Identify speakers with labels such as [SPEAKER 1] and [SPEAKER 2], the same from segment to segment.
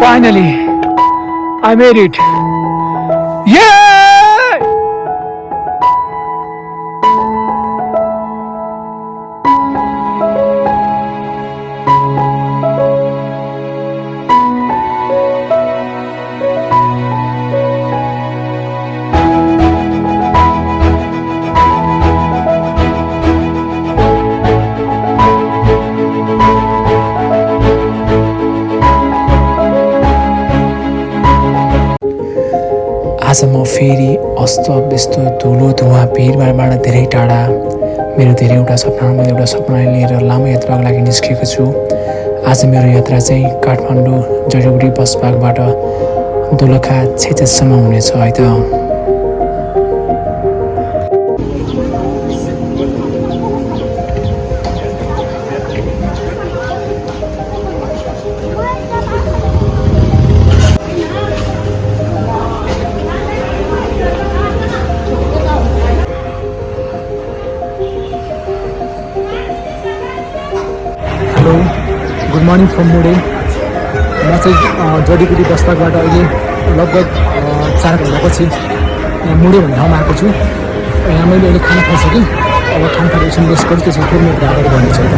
[SPEAKER 1] Finally, I made it. Yay! आज म फेरि अस्तव्यस्त धुलो धुवा भिडभाडबाट धेरै टाढा मेरो धेरैवटा सपनामा एउटा सपना लिएर लामो यात्राको लागि निस्केको छु। आज मेरो यात्रा चाहिँ काठमाडौँ जडीबुटी बस पार्कबाट दोलखा छेचेसम्म हुनेछ है त। हेलो, गुड मर्निङ फ्रम मुडे। म चाहिँ जडीबुटी बस पार्कबाट अहिले लगभग 4 घन्टापछि यहाँ मुडे भन्ने ठाउँमा आएको छु। यहाँ मैले अहिले खाना खाइसकेँ। अब खाना खाएर एकछिन रेस्ट गर्छु, त्यसपछि फेरि मेरो गाडीहरू भन्नेछु है त।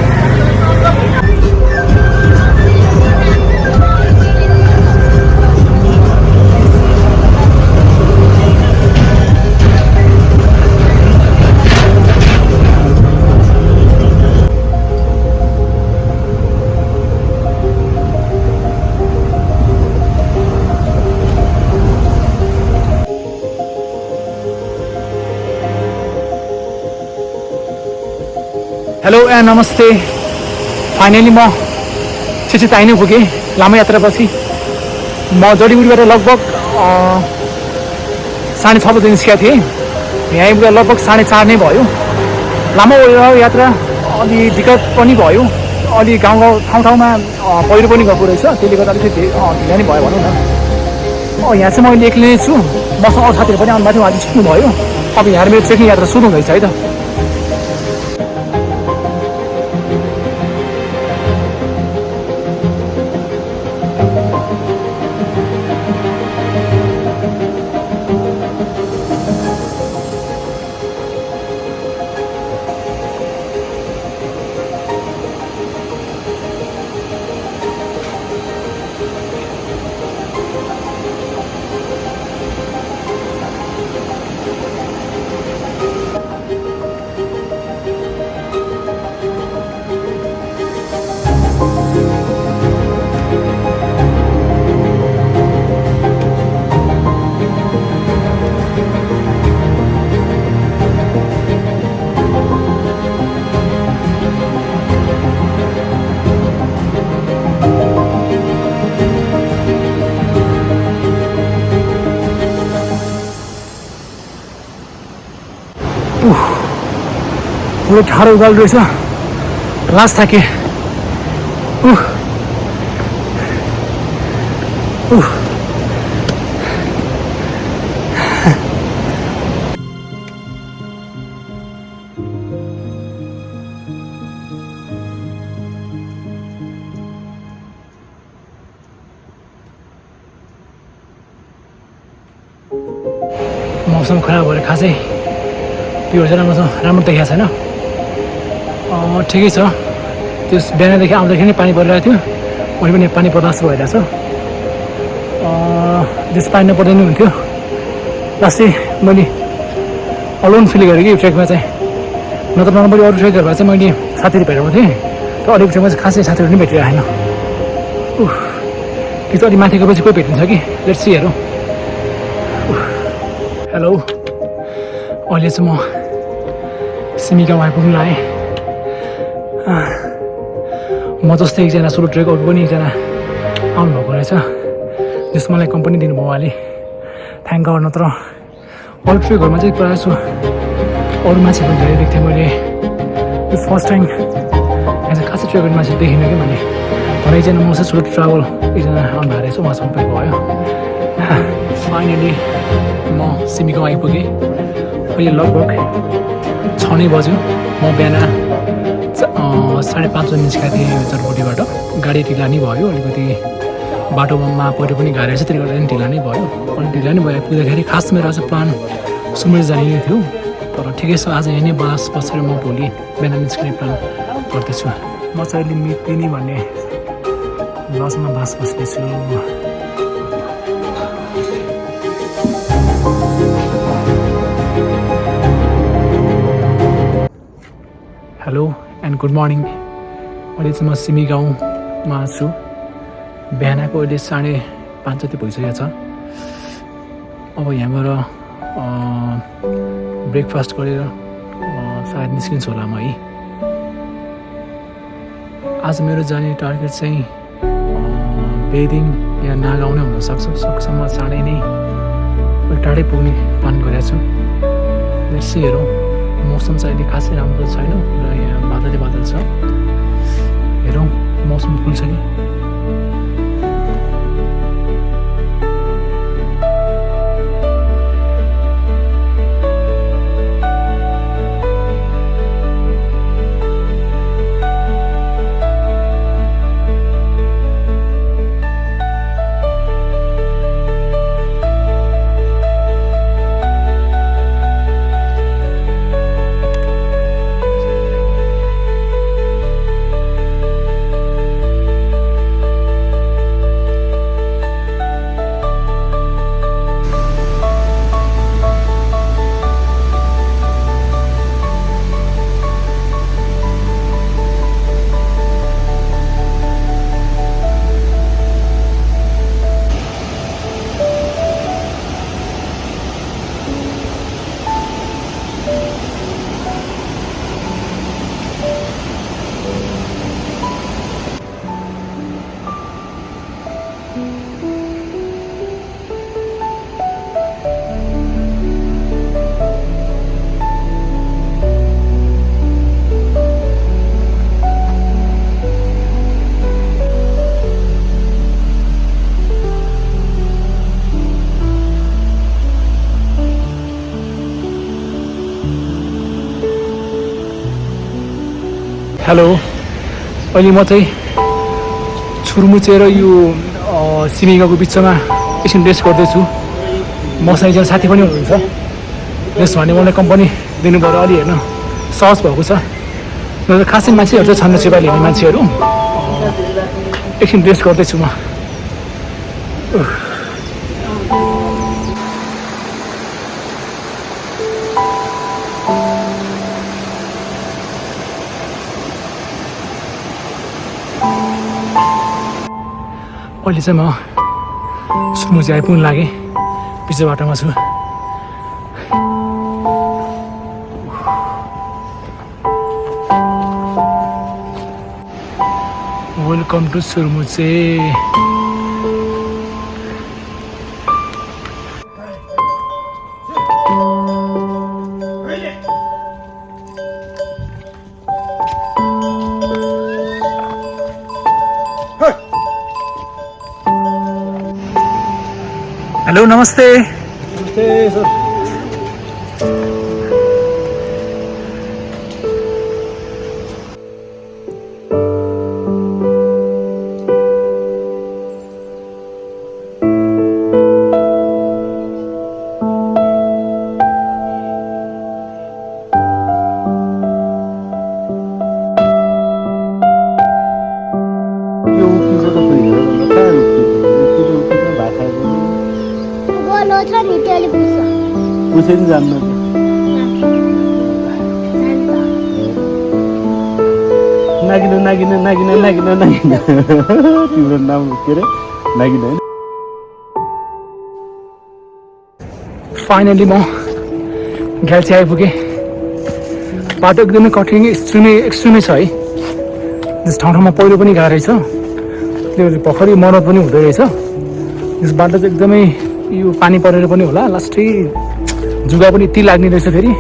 [SPEAKER 1] हेलो एन्ड नमस्ते। फाइनली म छिटो आइ नै पुगेँ लामो यात्रापछि। म जडीबुटीबाट लगभग 6:30 बजे निस्केको थिएँ। यहाँ आइपुग्दा लगभग 4:30 नै भयो। लामो यात्रा, अलि दिक्कत पनि भयो। अलि गाउँ ठाउँमा पहिरो पनि गएको रहेछ, त्यसले गर्दा अलिकति ढिला नै भयो भनौँ न। यहाँ चाहिँ मैले एक्लै नै छु, मसँग अरू साथीहरू पनि आउनुभएको थियो, उहाँले सिक्नु भयो। अब यहाँ मेरो ट्रेकिङ यात्रा सुरु हुँदैछ है त। पुरो ठाडो उकालो रहेछ, लास थाके। मौसम खराब भएर खासै भ्यूहरू चाहिँ राम्रो देखिएको छैन। ठिकै छ, त्यस बिहानदेखि आउँदाखेरि नै पानी परिरहेको थियो। अहिले पनि पानी बर्दास्त भइरहेछ। त्यस पानी नपर्दैन हुन्थ्यो। लास्ट चाहिँ मैले अलोन फिल गरेँ कि ट्रेकमा चाहिँ। नत्र नर्मली अरू ट्रेकहरूमा चाहिँ मैले साथीहरू भेटाएको थिएँ, तर अलिक ट्रेकमा चाहिँ खासै साथीहरू पनि भेटिरहेन। कि चाहिँ अलिक माथि गएपछि कोही भेटिन्छ कि, लेट्स सी हेरौँ। हेलो, अहिले चाहिँ म सिमी गाउँ आइपुग्नु आएँ। म जस्तै एकजना सोलो ट्रेक अरू पनि एकजना आउनुभएको रहेछ, जस मलाई कम्पनी दिनुभयो उहाँले। Thank God. नत्र अरू ट्रेकहरूमा चाहिँ प्रायः जस्तो अरू मान्छे पनि धेरै देख्थेँ मैले। यो फर्स्ट टाइम यहाँ चाहिँ खासै ट्रेक गर्ने मान्छे देखिनँ कि मैले। तर एकजना म चाहिँ सोलो ट्राभल एकजना आउनुभएको रहेछ, उहाँसँग पनि भयो। फाइनली म सिमी गाउँ आइपुगेँ। अहिले लगभग 6 नै बज्यो। म बिहान 5:30 बजी निस्केको थिएँ जडीबुटीबाट। गाडी ढिला नै भयो अलिकति, बाटोमा पहिरो पनि गाह्रो रहेछ, त्यसले गर्दा पनि ढिला नै भयो। अनि ढिला नै भयो पुग्दाखेरि। खास मेरो आज प्लान सुमेर जाने नै थियो, तर ठिकै छ आज यहीँ नै बास बसेर म भोलि बिहान निस्किने प्लान गर्दैछु। म चाहिँ अहिले मितिनी भन्ने लजमा बास बस्दैछु। Hello and good morning. अहिले चाहिँ म सिमी गाउँमा छु। बिहानको अहिले 5:30 जति भइसकेको छ। अब यहाँबाट ब्रेकफास्ट गरेर सायद निस्किन्छु होला म है। आज मेरो जाने टार्गेट चाहिँ बेदिङ या नागाउँ नै हुनसक्छ। सकेसम्म चाँडै नै टाढै पुग्ने प्लान गरेको छु। यसो हेरौँ, मौसम चाहिँ अहिले खासै राम्रो छैन र यहाँ बादल छ। हेरौँ मौसम खुल्छ कि। हेलो, अहिले म चाहिँ छुर्मुचे र यो सिमिगाउँको बिचमा एकछिन रेस्ट गर्दैछु। मसँग एकजना साथी पनि हुनुहुन्छ, जस भने मलाई कम्पनी दिनुभयो। अलि हेर्न सहज भएको छ, नत्र खासै मान्छेहरू चाहिँ छन् सेवा लिने मान्छेहरू। एकछिन रेस्ट गर्दैछु म। अहिले चाहिँ म सुमुचे आइपुग्नु लागेँ, पिछे बाटोमा छु। Welcome to सुरमुचे। हेलो, नमस्ते।
[SPEAKER 2] नमस्ते सर। पुछेन जान्न नागिन नागिन नागिन नागिन नागिन तिम्रो नाम के अरे नागिन होइन।
[SPEAKER 1] फाइनली म घ्याल्ची आइपुगेँ। बाटो एकदमै कठिन एक्सट्रिमै छ है। त्यस ठाउँमा पहिरो पनि गएको रहेछ, त्यो भर्खरै मर्मत पनि हुँदो रहेछ। त्यस बाटो चाहिँ एकदमै यो पानी परेर पनि होला, लास्टै जुगा पनि यति लाग्ने रहेछ फेरि।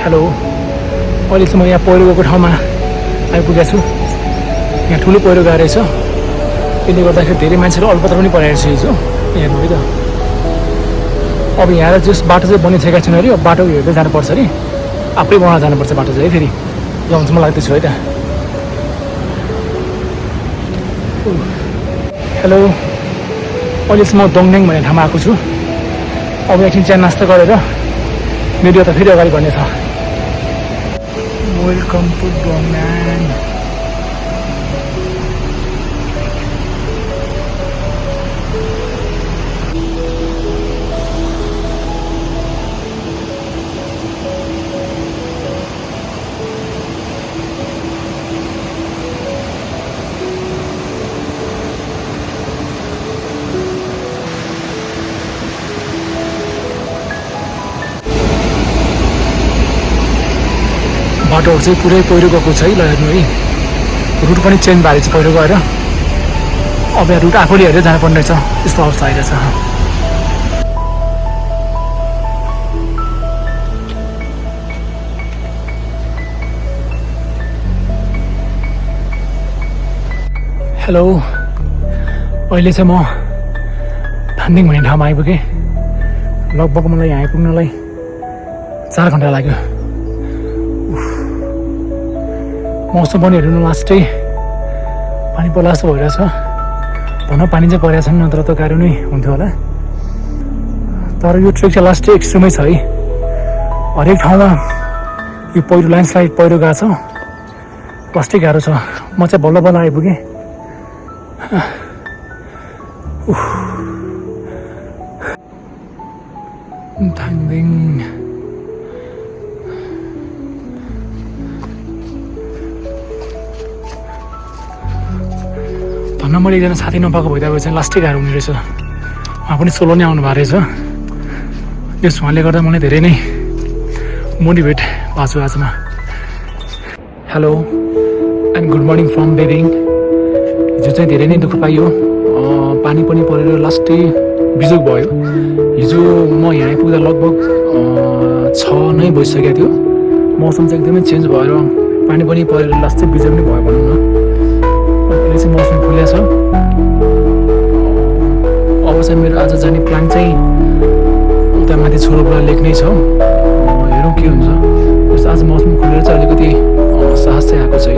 [SPEAKER 1] हेलो अहिले चाहिँ म यहाँ पहिरो गएको ठाउँमा आइपुगेको छु यहाँ ठुलो पहिरो गएको रहेछ त्यसले गर्दाखेरि धेरै मान्छेहरू अल्पत्र पनि परेको छ हिजो हेर्नु है त अब यहाँ जस बाटो चाहिँ बनिसकेका छैन अरे अब बाटो हेर्दै जानुपर्छ अरे आफै बनाएर जानुपर्छ बाटो चाहिँ है फेरि ल हुन्छ म लाग्दैछु है त हेलो अहिले चाहिँ म दोङनेङ भन्ने ठाउँमा आएको छु अब एकछिन चिया नास्ता गरेर भिडियो त फेरि अगाडि बढ्नेछ वेलकम टु दोङनेङ बाटोहरू चाहिँ पुरै पहिरो गएको छ है ल हेर्नु है रुट पनि चेन्ज भएको छ पहिरो गएर अब यहाँ रुट आफूले हेरेर जानुपर्ने रहेछ यस्तो अवस्था आइरहेछ हेलो अहिले चाहिँ म धानदिङ भन्ने ठाउँमा आइपुगेँ लगभग मलाई यहाँ आइपुग्नलाई 4 घन्टा लाग्यो मौसम पनि हेर्नु लास्टै पानी पर्ला जस्तो भइरहेछ भनौँ पानी चाहिँ परेको छैन नत्र त गाह्रो नै हुन्थ्यो होला तर यो ट्रेक चाहिँ लास्टै एक्सट्रिमै छ है हरेक ठाउँमा यो पहिरो ल्यान्डस्लाइड पहिरो गएको छ लास्टै गाह्रो छ म चाहिँ बल्ल बल्ल आइपुगेँ धानदिङ धन्न मैले एकजना साथी नपाएको भइदिएको चाहिँ लास्टै गाह्रो हुने रहेछ उहाँ पनि सोलो नै आउनु भएको रहेछ त्यस उहाँले गर्दा मलाई धेरै नै मोटिभेट भएको छु आजमा hello and good morning from बेदिङ हिजो चाहिँ धेरै नै दुःख पाइयो पानी पनि परेर लास्टै बिजोग भयो हिजो म यहाँ आइपुग्दा लगभग 6 नै बजिसकेको थियो मौसम चाहिँ एकदमै चेन्ज भएर पानी पनि परेर लास्टै बिजोग नै भयो भनौँ न अहिले चाहिँ मौसम खुल्या छ अब चाहिँ मेरो आज जाने प्लान चाहिँ उता माथि छोरोपला लेक नै छ हेरौँ के हुन्छ जस्तो आज मौसम खुलेर चाहिँ अलिकति साहस चाहिँ आएको छ है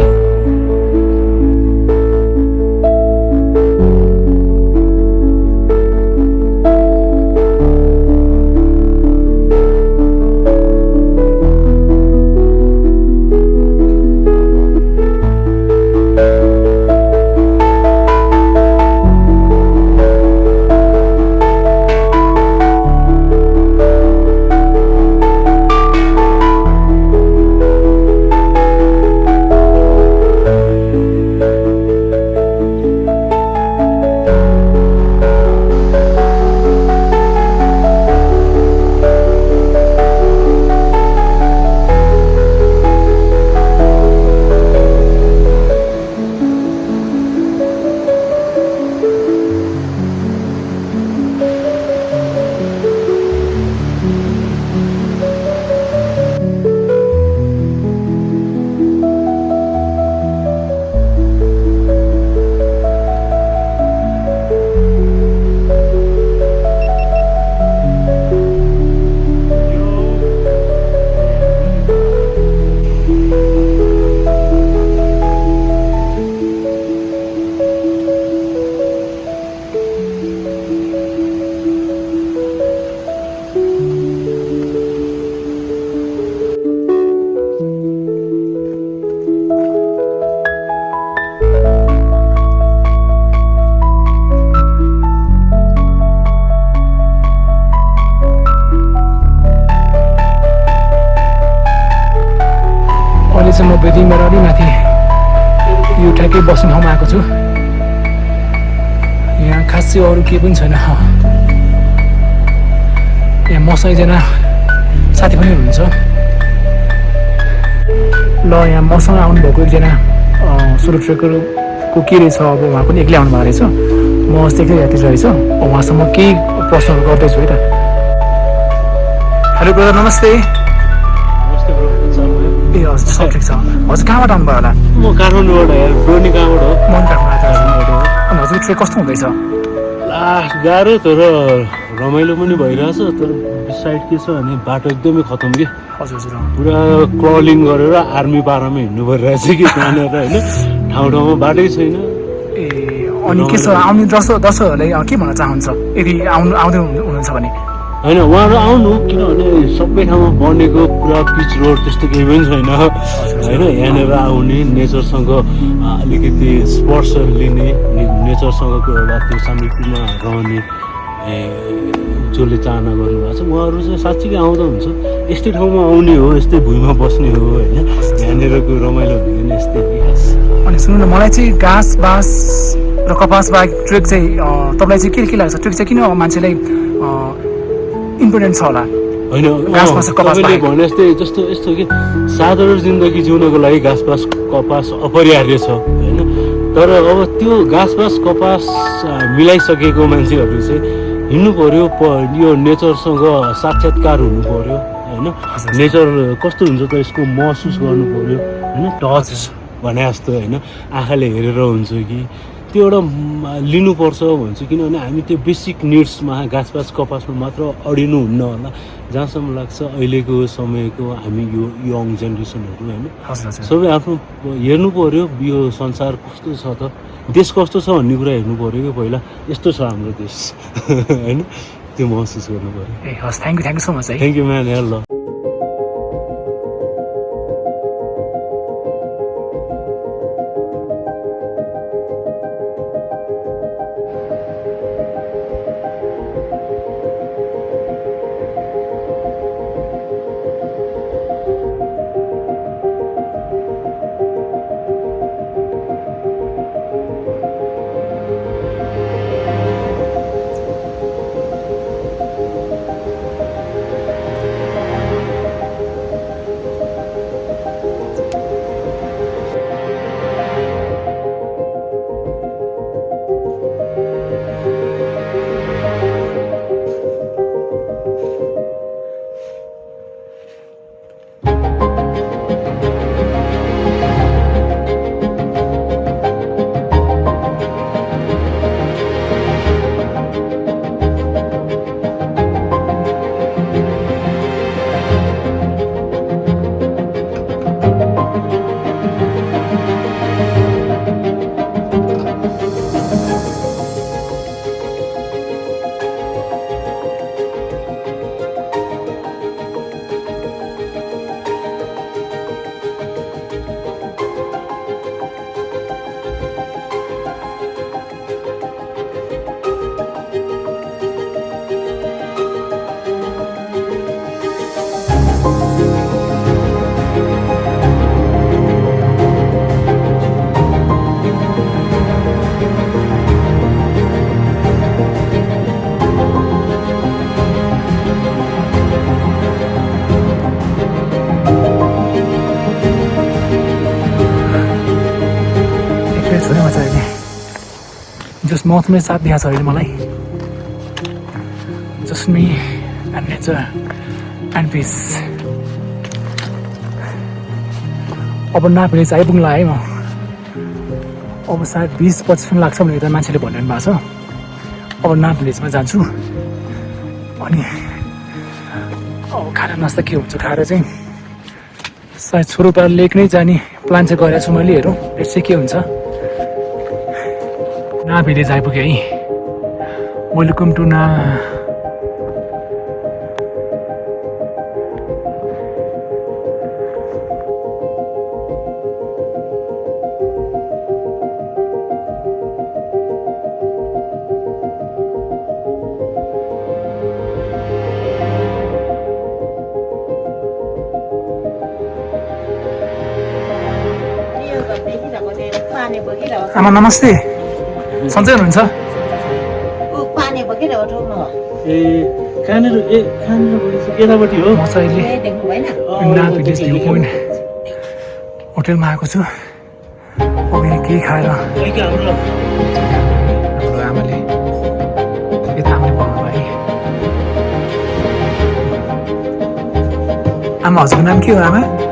[SPEAKER 1] चाहिँ म बेदिङबाट अलि माथि यो ठ्याक्कै बस्ने ठाउँमा आएको छु यहाँ खासै अरू केही पनि छैन यहाँ मसँग एकजना साथी पनि हुनुहुन्छ ल यहाँ मसँग आउनुभएको एकजना सोलो ट्रेकरको के रहेछ अब उहाँ पनि एक्लै आउनुभएको रहेछ म अस्ति एक्लै यात्री रहेछ उहाँसँग केही प्रश्नहरू गर्दैछु है त हेलो ब्रदर नमस्ते
[SPEAKER 2] नमस्ते
[SPEAKER 1] ए हजुर सब ठिक छ हजुर कहाँबाट आउनुभयो होला
[SPEAKER 2] म काठमाडौँबाट यार डोनी कहाँबाट हो
[SPEAKER 1] मन काठमाडौँ अनि हजुर ट्रेक कस्तो हुँदैछ
[SPEAKER 2] लास्ट गाह्रो तर रमाइलो पनि भइरहेछ तर साइड के छ भने बाटो एकदमै खतम कि
[SPEAKER 1] हजुर हजुर
[SPEAKER 2] पुरा क्रलिङ गरेर आर्मी पारामा हिँड्नु परिरहेछ कि त्यहाँनिर होइन ठाउँ ठाउँमा बाटै छैन
[SPEAKER 1] ए अनि के छ आउने दर्शकहरूलाई के भन्न चाहन्छ यदि आउँदै हुनुहुन्छ भने
[SPEAKER 2] होइन उहाँहरू आउनु किनभने सबै ठाउँमा बनेको पुरा पिच रोड त्यस्तो केही पनि छैन होइन यहाँनिर आउने नेचरसँग अलिकति स्पर्श लिने नेचरसँगको एउटा त्यो सामिप्यमा रहने जसले चाहना गर्नुभएको छ उहाँहरू चाहिँ साँच्चीकै आउँदा हुन्छ यस्तै ठाउँमा आउने हो यस्तै भुइँमा बस्ने हो होइन यहाँनिरको रमाइलो भनेको नि यस्तै विकास
[SPEAKER 1] अनि सुन्नु न मलाई चाहिँ घाँस बाँस र कपास बाहेक ट्रेक चाहिँ तपाईँलाई चाहिँ के लाग्छ ट्रेक चाहिँ किन मान्छेलाई इम्पोर्टेन्ट छ होला
[SPEAKER 2] होइन तपाईँले भने जस्तै जस्तो यस्तो कि साधारण जिन्दगी जिउनको लागि घाँस बाँस कपास अपरिहार्य छ होइन तर अब त्यो घाँस बाँस कपास मिलाइसकेको मान्छेहरू चाहिँ हिँड्नु पऱ्यो यो नेचरसँग साक्षात्कार हुनु पऱ्यो होइन नेचर कस्तो हुन्छ त यसको महसुस गर्नु पऱ्यो होइन टच भने जस्तो होइन आँखाले हेरेर हुन्छ कि त्यो एउटा लिनुपर्छ भन्छु किनभने हामी त्यो बेसिक निड्समा घाँसपास कपासमा मात्र अडिनु हुन्न होला जहाँसम्म लाग्छ अहिलेको समयको हामी यो यङ जेनेरेसनहरू होइन सबै आफ्नो हेर्नु पऱ्यो यो संसार कस्तो छ त देश कस्तो छ भन्ने कुरा हेर्नु पऱ्यो कि पहिला यस्तो छ हाम्रो देश होइन त्यो महसुस गर्नु पऱ्यो
[SPEAKER 1] ए हस् thank you so much
[SPEAKER 2] thank you man हेर ल
[SPEAKER 1] जस मौसमले साथ दिएको छ अहिले मलाई just me and nature and peace अब नापेले चाहिँ आइपुग्नु है म अब सायद 20-25 मिनट लाग्छ भने यता मान्छेले भनिरहनु भएको छ अब नापेलेजमा जान्छु अनि अब खाना नास्ता के हुन्छ खाएर चाहिँ सायद छोरोपा लेक नै जाने प्लान चाहिँ गरेको छु मैले हेरौँ त्यसै के हुन्छ ना भिलेज आइपुग्यो है वेलकम टु ना आमा नमस्ते सन्चै हुनुहुन्छ
[SPEAKER 2] ए कहाँनिर केटापट्टि हो
[SPEAKER 1] म चाहिँ अहिले ना भिलेज भ्यू पोइन्ट होटेलमा आएको छु अब यहाँ केही खाएर हाम्रो आमाले यता आमाले भन्नुभयो है आमा हजुरको नाम के हो आमा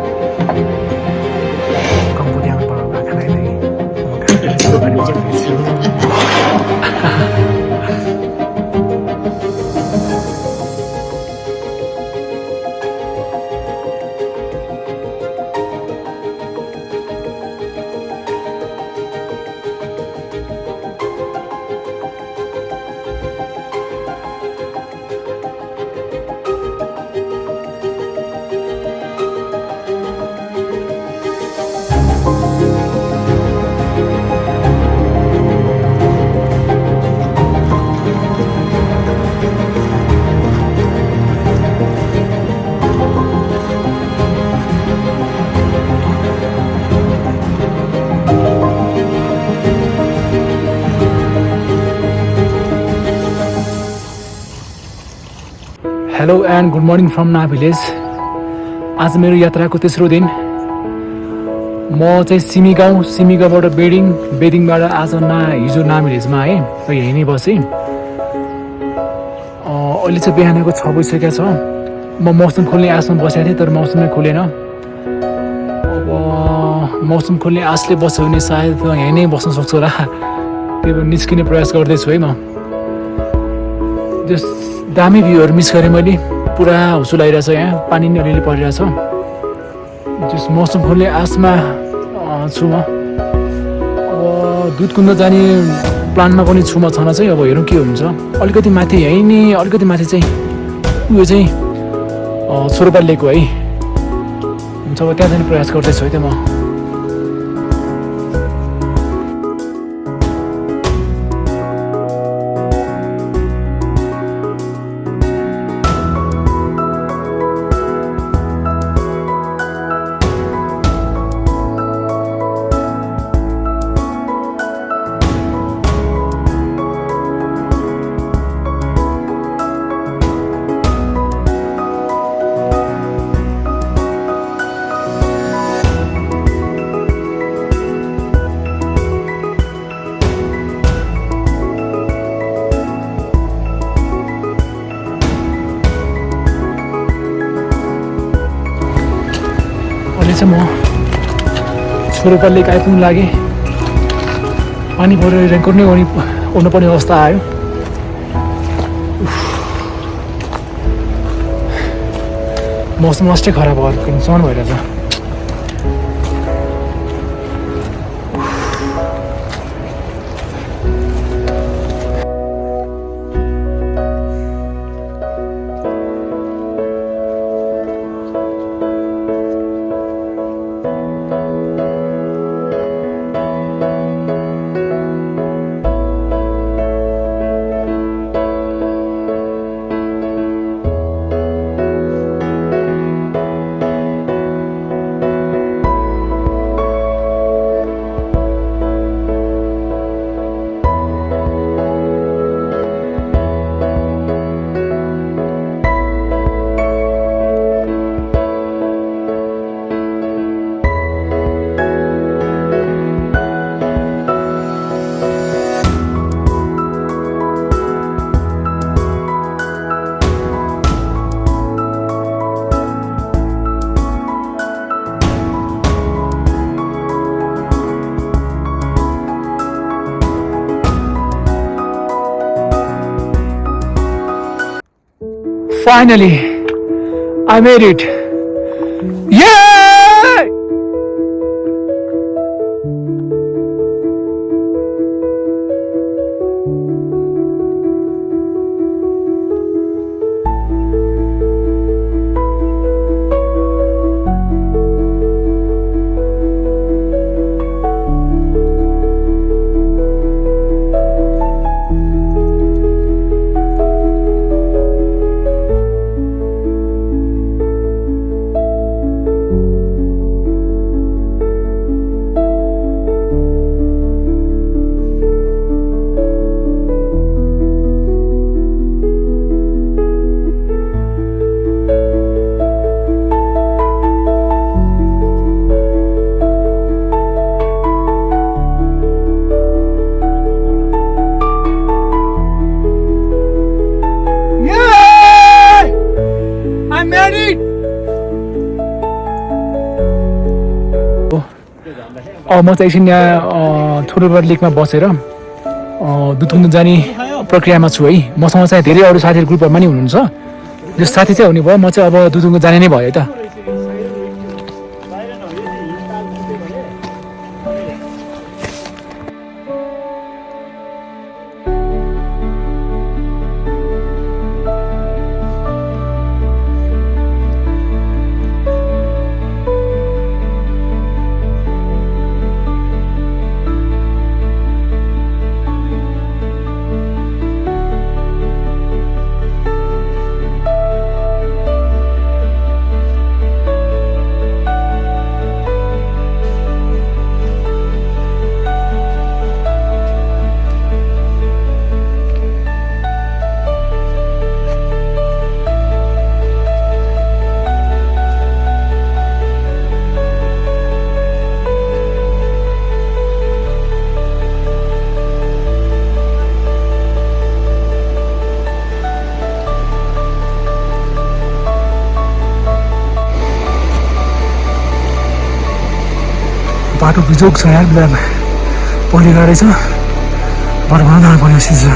[SPEAKER 1] hello and good morning from ना भिलेज। आज मेरो यात्राको तेस्रो दिन। म चाहिँ सिमी गाउँबाट बेडिङबाट आज हिजो ना भिलेजमा आएँ र यहीँ नै बसेँ। अहिले चाहिँ बिहानको 6 बजिसकेको छ। म मौसम खोल्ने आशमा बसेको थिएँ तर मौसमै खोलेन। अब मौसम खोल्ने आशले बस्यो भने सायद यहीँ नै बस्न सक्छु होला। त्यही भएर निस्किने प्रयास गर्दैछु है म। जस दामी भ्यूहरू मिस गरेँ मैले। पुरा हुसुल आइरहेछ, यहाँ पानी नि अलिअलि परिरहेछ। जस मौसम खोल्ने आशमा छु म। अब दुधकुण्ड जाने प्लानमा पनि छु म छन चाहिँ। अब हेरौँ के हुन्छ। अलिकति माथि यहीँ नि अलिकति माथि चाहिँ उयो चाहिँ सोरोपा लेक हो है। हुन्छ अब त्यहाँ जाने प्रयास गर्दैछु है त म। अहिले चाहिँ म छोरोपा लेक आइपुग्नु लागेँ। पानी परेर रेनकोट नै ओर्नुपर्ने अवस्था आयो। मौसम अस्टै खराब भएर कन्सर्न भइरहेछ। Finally, I made it. Yay! म चाहिँ एकछिन यहाँ छोरोपा लेकमा बसेर दुधकुण्ड जाने प्रक्रियामा छु है। मसँग चाहिँ धेरै अरू साथीहरू ग्रुपहरूमा नि हुनुहुन्छ। जो साथी चाहिँ हुने भयो, म चाहिँ अब दुधकुण्ड जाने नै भयो है त। बाटो बिजोग छ यार बिहान पहिले गाडी छ बर्बाद जानुपर्ने चिज छ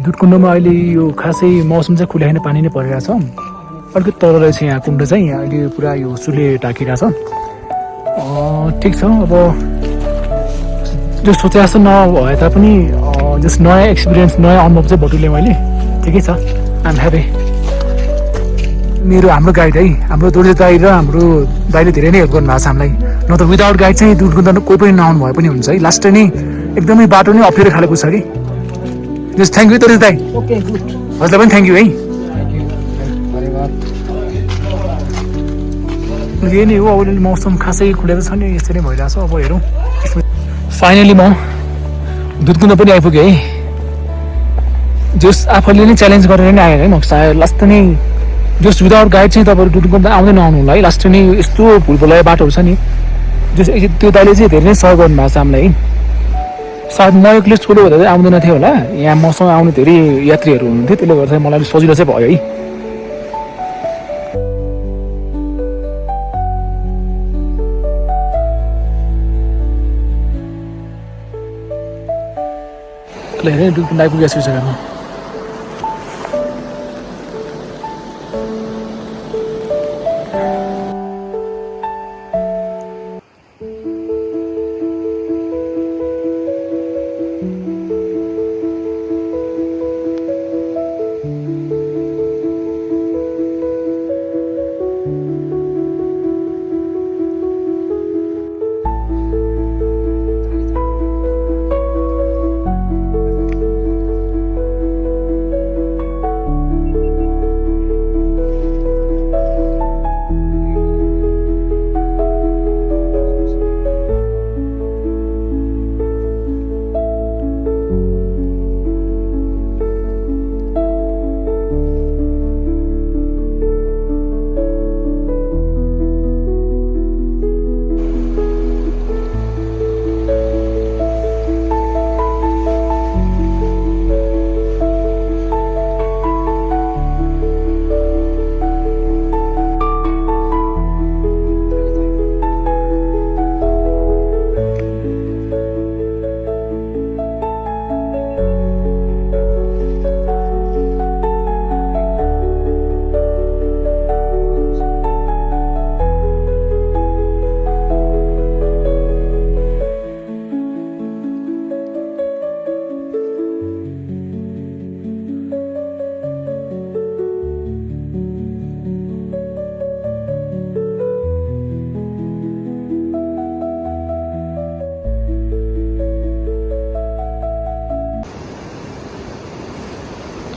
[SPEAKER 1] दुधकुण्डमा अहिले यो खासै मौसम चाहिँ खुल्याएन पानी नै परिरहेछ अलिकति तल रहेछ यहाँ कुण्ड चाहिँ अहिले पुरा यो सुले ढाकिरहेछ ठिक छ अब जो सोचे जस्तो नभए तापनि जस नयाँ एक्सपिरियन्स नयाँ अनुभव चाहिँ बटुले मैले ठिकै छ आइएम ह्याप्पी हाम्रो गाइड है हाम्रो दोर्जे दाइ र हाम्रो दाइले धेरै नै हेल्प गर्नुभएको छ हामीलाई नत्र विदाउट गाइड चाहिँ दुधकुण्ड कोही पनि नआउनु भए पनि हुन्छ है लास्ट नै एकदमै बाटो नै अप्ठ्यारो खालेको छ कि जस थ्याङ्क यू दोर्जे दाइ हजुरलाई पनि थ्याङ्क यू है यही नै हो अब मौसम खासै खुलेको छ नि यस्तै नै भइरहेछ अब हेरौँ फाइनली म दुधकुण्ड पनि आइपुगेँ है जस आफैले नै च्यालेन्ज गरेर नै आएँ है म सायद लास्ट नै जस विदाउट गाइड चाहिँ तपाईँहरू दुधकुण्ड आउँदै नआउनु होला है लास्ट नै यस्तो भुलभुलायो बाटोहरू छ नि जस त्यो दाइले चाहिँ धेरै नै सहयोग गर्नुभएको छ हामीलाई है सायद म एक्लै सोलो हुँदा चाहिँ आउँदैन थियो होला यहाँ मसँग आउने धेरै यात्रीहरू हुनुहुन्थ्यो त्यसले गर्दा चाहिँ मलाई सजिलो चाहिँ भयो है हेरेँ दुधकुण्ड आइपुगेको छु जग्गामा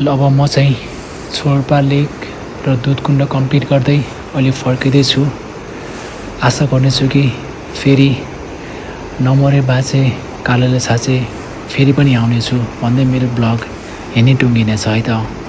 [SPEAKER 1] ल अब म चाहिँ छोर्पा लेक र दुधकुण्ड कम्प्लिट गर्दै अहिले फर्किँदैछु आशा गर्नेछु कि फेरि नमरे बाँचे कालोले छाचे फेरि पनि आउनेछु भन्दै मेरो ब्लग यहीँ टुङ्गिनेछ है त